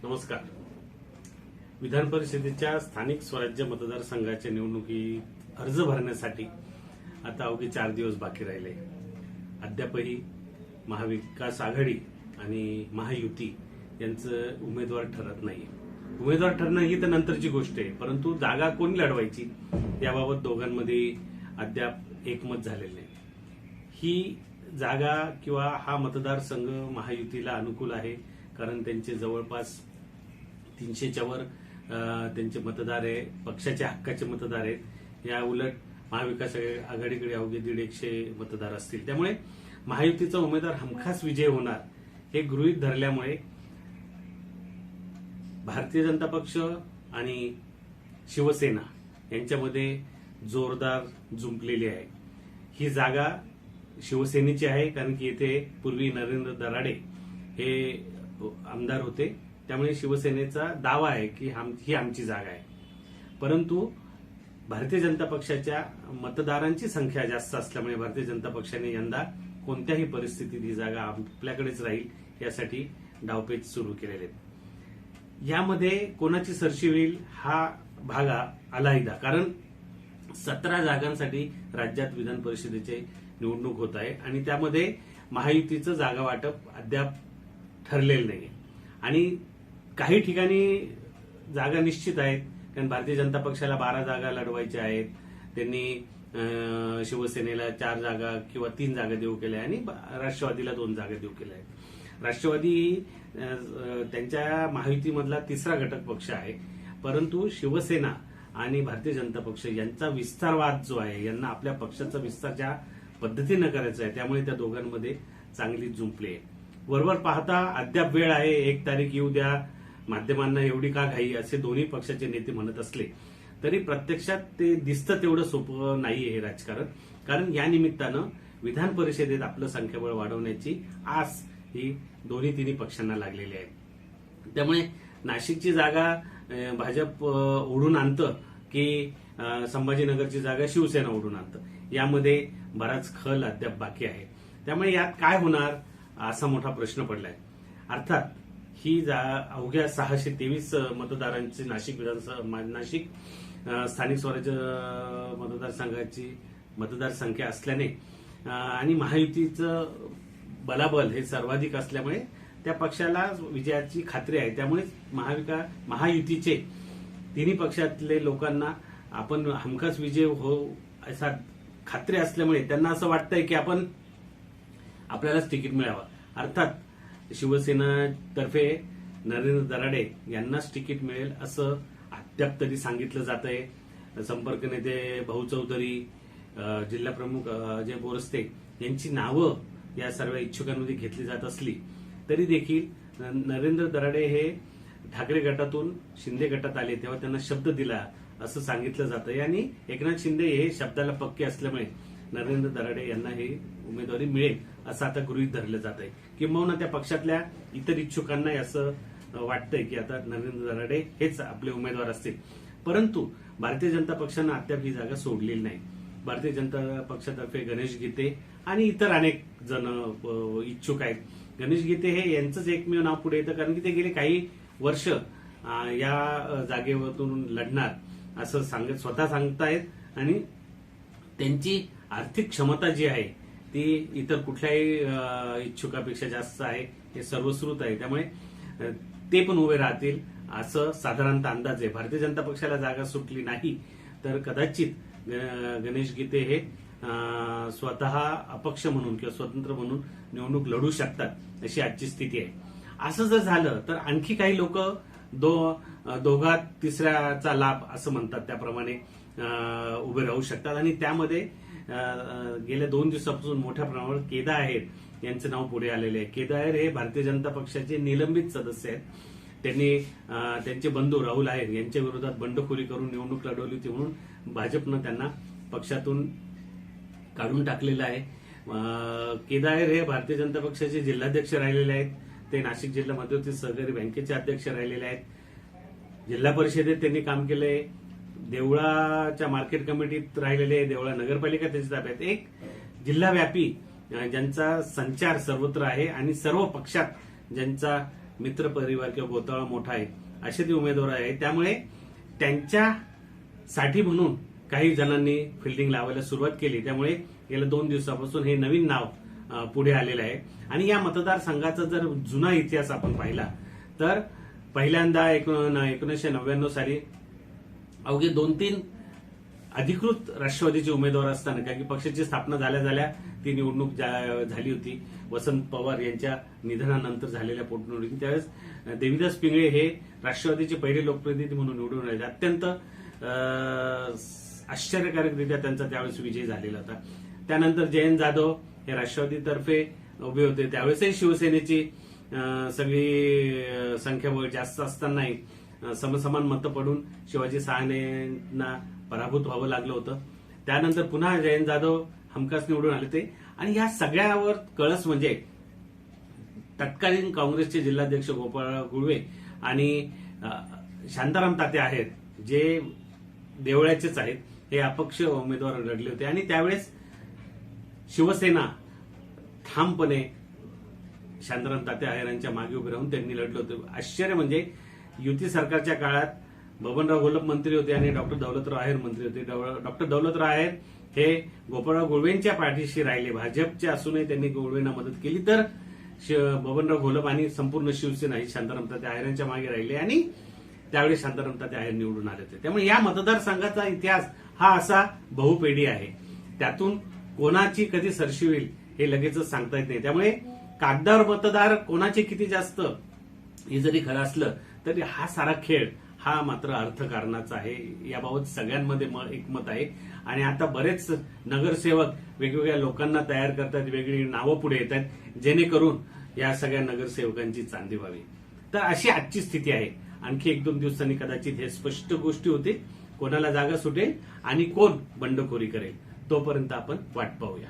नमस्कार. विधान परिषदेच्या स्थानिक स्वराज्य मतदारसंघाच्या निवडणुकीत अर्ज भरण्यासाठी आता अवघे 4 दिवस बाकी राहिले. अद्यापही महाविकास आघाडी आणि महायुती यांचं उमेदवार ठरत नाही. उमेदवार ठरणं ही तर नंतरची गोष्ट आहे, परंतु जागा कोणी लढवायची याबाबत दोघांमध्ये अद्याप एकमत झालेलं नाही. ही जागा किंवा हा मतदारसंघ महायुतीला अनुकूल आहे, कारण त्यांचे जवळपास 300च्या वर त्यांचे मतदार आहे, पक्षाच्या हक्काचे मतदार आहेत. या उलट महाविकास आघाडीकडे अवघे 150 मतदार असतील. त्यामुळे महायुतीचा उमेदवार हमखास विजय होणार हे गृहीत धरल्यामुळे भारतीय जनता पक्ष आणि शिवसेना यांच्यामध्ये जोरदार जुंपलेली आहे. ही जागा शिवसेनेची आहे, कारण की येथे पूर्वी नरेंद्र दराडे हे आमदार होते. त्यामुळे शिवसेनेचा दावा आहे की ही आमची जागा आहे. परंतु भारतीय जनता पक्षाच्या मतदारांची संख्या जास्त असल्यामुळे भारतीय जनता पक्षाने यंदा कोणत्याही परिस्थितीत ही जागा आपल्याकडेच राहील यासाठी डावपेच सुरू केलेले आहेत. यामध्ये कोणाची सरशी होईल हा भाग अलहिदा, कारण 17 जागांसाठी राज्यात विधान परिषदेचे निवडणूक होत आहे आणि त्यामध्ये महायुतीचं जागा वाटप अद्याप ठरलेलं नाही. आणि काही ठिकाणी जागा निश्चित आहेत, कारण भारतीय जनता पक्षाला 12 जागा लढवायच्या आहेत. त्यांनी शिवसेनेला 4 जागा किंवा 3 जागा देऊ केल्या आणि राष्ट्रवादीला 2 जागा देऊ केल्या आहेत. राष्ट्रवादी त्यांच्या महायुतीमधला तिसरा घटक पक्ष आहे, परंतु शिवसेना आणि भारतीय जनता पक्ष यांचा विस्तारवाद जो आहे, यांना आपल्या पक्षाचा विस्तार ज्या पद्धतीनं करायचा आहे, त्यामुळे त्या दोघांमध्ये चांगली जुंपली आहे. वरवर पाहता अद्याप वेळ आहे, 1 तारीख येऊ द्या, माध्यमांना एवढी का घाई असे दोन्ही पक्षाचे नेते म्हणत असले तरी प्रत्यक्षात ते दिसतं तेवढं सोपं नाहीये हे राजकारण. कारण या निमित्तानं विधान परिषदेत आपलं संख्याबळ वाढवण्याची आस ही तिन्ही पक्षांना लागलेली आहे. त्यामुळे नाशिकची जागा भाजप ओढून आणतं की संभाजीनगरची जागा शिवसेना ओढून आणतं, यामध्ये बराच खल अद्याप बाकी आहे. त्यामुळे यात काय होणार असा मोठा प्रश्न पडलाय. अर्थात ही अवघ्या 623 मतदारांची नाशिक स्थानिक स्वराज्य मतदारसंघाची मतदार संख्या असल्याने आणि महायुतीचं बलाबल हे सर्वाधिक असल्यामुळे त्या पक्षाला विजयाची खात्री आहे. त्यामुळे महायुतीचे तिन्ही पक्षातले लोकांना आपण हमखास विजय हो असा खात्री असल्यामुळे त्यांना असं वाटतंय की आपल्यालाच तिकीट मिळावं. अर्थात शिवसेनातर्फे नरेंद्र दराडे यांनाच तिकीट मिळेल असं अद्याप तरी सांगितलं जात आहे. संपर्क नेते भाऊ चौधरी, जिल्हा प्रमुख अजय बोरस्ते यांची नावं या सर्व इच्छुकांमध्ये घेतली जात असली तरी देखील नरेंद्र दराडे हे ठाकरे गटातून शिंदे गटात आले तेव्हा त्यांना शब्द दिला असं सांगितलं जातंय आणि एकनाथ शिंदे हे शब्दाला पक्के असल्यामुळे नरेंद्र दराडे यांना हे उमेदवारी मिळेल असं आता गृहीत धरलं जात आहे. किंबहुना त्या पक्षातल्या इतर इच्छुकांना असं वाटतंय की आता नरेंद्र दराडे हेच आपले उमेदवार असतील. परंतु भारतीय जनता पक्षानं अद्याप ही जागा सोडलेली नाही. भारतीय जनता पक्षातर्फे गणेश गीते आणि इतर अनेक जण इच्छुक आहेत. गणेश गीते हे यांचंच एकमेव नाव पुढे येतं, कारण की ते गेले काही वर्ष या जागेवरून लढणार असं स्वतः सांगतायत आणि त्यांची आर्थिक क्षमता जी आहे ती इतर कुठल्याही इच्छुकापेक्षा जास्त आहे हे सर्वश्रुत आहे. त्यामुळे ते पण उभे राहतील असं साधारणतः अंदाज आहे. भारतीय जनता पक्षाला जागा सुटली नाही तर कदाचित गणेश गीते हे स्वतः अपक्ष म्हणून किंवा स्वतंत्र म्हणून निवडणूक लढू शकतात अशी आजची स्थिती आहे. असं जर झालं तर आणखी काही लोक दोघात तिसऱ्याचा लाभ असं म्हणतात त्याप्रमाणे उभे राहू शकतात आणि त्यामध्ये गेल्या 2 दिवसापासून मोठ्या प्रमाणावर केदा आहेर यांचं नाव पुढे आलेले आहे. केदा आहेर हे भारतीय जनता पक्षाचे निलंबित सदस्य आहेत. त्यांनी त्यांचे बंधू राहुल आहेर यांच्या विरोधात बंडखोरी करून निवडणूक लढवली होती म्हणून भाजपनं त्यांना पक्षातून काढून टाकलेलं आहे. केदा आहेर हे भारतीय जनता पक्षाचे जिल्हाध्यक्ष राहिलेले आहेत. ते नाशिक जिल्हा मध्यवर्ती सहकारी बँकेचे अध्यक्ष राहिलेले आहेत. जिल्हा परिषदेत त्यांनी काम केलंय. देवळाच्या मार्केट कमिटीत राहिलेले, देवळा नगरपालिका त्यांच्या ताब्यात. एक जिल्हाव्यापी ज्यांचा संचार सर्वत्र आहे आणि सर्व पक्षात ज्यांचा मित्र परिवार किंवा गोतावळा मोठा आहे असे ते उमेदवार आहेत. त्यामुळे त्यांच्यासाठी म्हणून काही जणांनी फिल्डिंग लावायला सुरुवात केली. त्यामुळे गेल्या 2 दिवसापासून हे नवीन नाव पुढे आलेलं आहे. आणि या मतदारसंघाचा जर जुना इतिहास आपण पाहिला तर पहिल्यांदा 1999 साली अवघे 2-3 अधिकृत राष्ट्रवादीचे उमेदवार असताना, कारण की पक्षाची स्थापना झाल्या ती निवडणूक झाली होती वसंत पवार यांच्या निधनानंतर झालेल्या पोटनिवडणुकी. त्यावेळेस देवीदास पिंगळे हे राष्ट्रवादीचे पहिले लोकप्रतिनिधी म्हणून निवडून आले. अत्यंत आश्चर्यकारकरित्या त्यांचा त्यावेळेस विजय झालेला होता. त्यानंतर जयंत जाधव हे राष्ट्रवादीतर्फे उभे होते. त्यावेळेसही शिवसेनेची सगळी संख्याबळ जास्त असतानाही समसमान मतं पडून शिवाजी सहानेंना पराभूत व्हावं लागलं होतं. त्यानंतर पुन्हा जयंत जाधव हमखास निवडून आले ते. आणि या सगळ्यावर कळस म्हणजे तत्कालीन काँग्रेसचे जिल्हाध्यक्ष गोपाळ गुळवे आणि शांताराम तात्या आहेत, जे देवळ्याचेच आहेत, हे अपक्ष उमेदवार लढले होते. आणि त्यावेळेस शिवसेना ठामपणे शांताराम तात्या आहेरांच्या मागे उभे राहून त्यांनी लढलं होतं. आश्चर्य म्हणजे युती सरकारच्या काळात बबनराव घोलप मंत्री होते आणि डॉक्टर दौलतराव आहेर मंत्री होते. डॉक्टर दौलतराव आहेर हे गोपाळराव गुळवेंच्या पाठीशी राहिले. भाजपचे असूनही त्यांनी गुळवेंना मदत केली. तर बबनराव घोलप आणि संपूर्ण शिवसेना ही शांताराम तात्या आहेरांच्या मागे राहिले आणि त्यावेळी शांताराम तात्या आहेर निवडून आले होते. त्यामुळे या मतदारसंघाचा इतिहास हा असा बहुपेढी आहे. त्यातून कोणाची कधी सरशी होईल हे लगेचच सांगता येत नाही. त्यामुळे कागदावर मतदार कोणाचे किती जास्त हे जरी खरं असलं तरी हा सारा खेळ हा मात्र अर्थकारणाचा आहे. याबाबत सगळ्यांमध्ये एकमत आहे. आणि आता बरेच नगरसेवक वेगवेगळ्या लोकांना तयार करतात, वेगवेगळी नावं पुढे येत आहेत, जेणेकरून या सगळ्या नगरसेवकांची चांदी व्हावी. तर अशी आजची स्थिती आहे. आणखी 1-2 दिवसांनी कदाचित हे स्पष्ट गोष्टी होतील, कोणाला जागा सुटेल आणि कोण बंडखोरी करेल. तोपर्यंत आपण वाट पाहूया.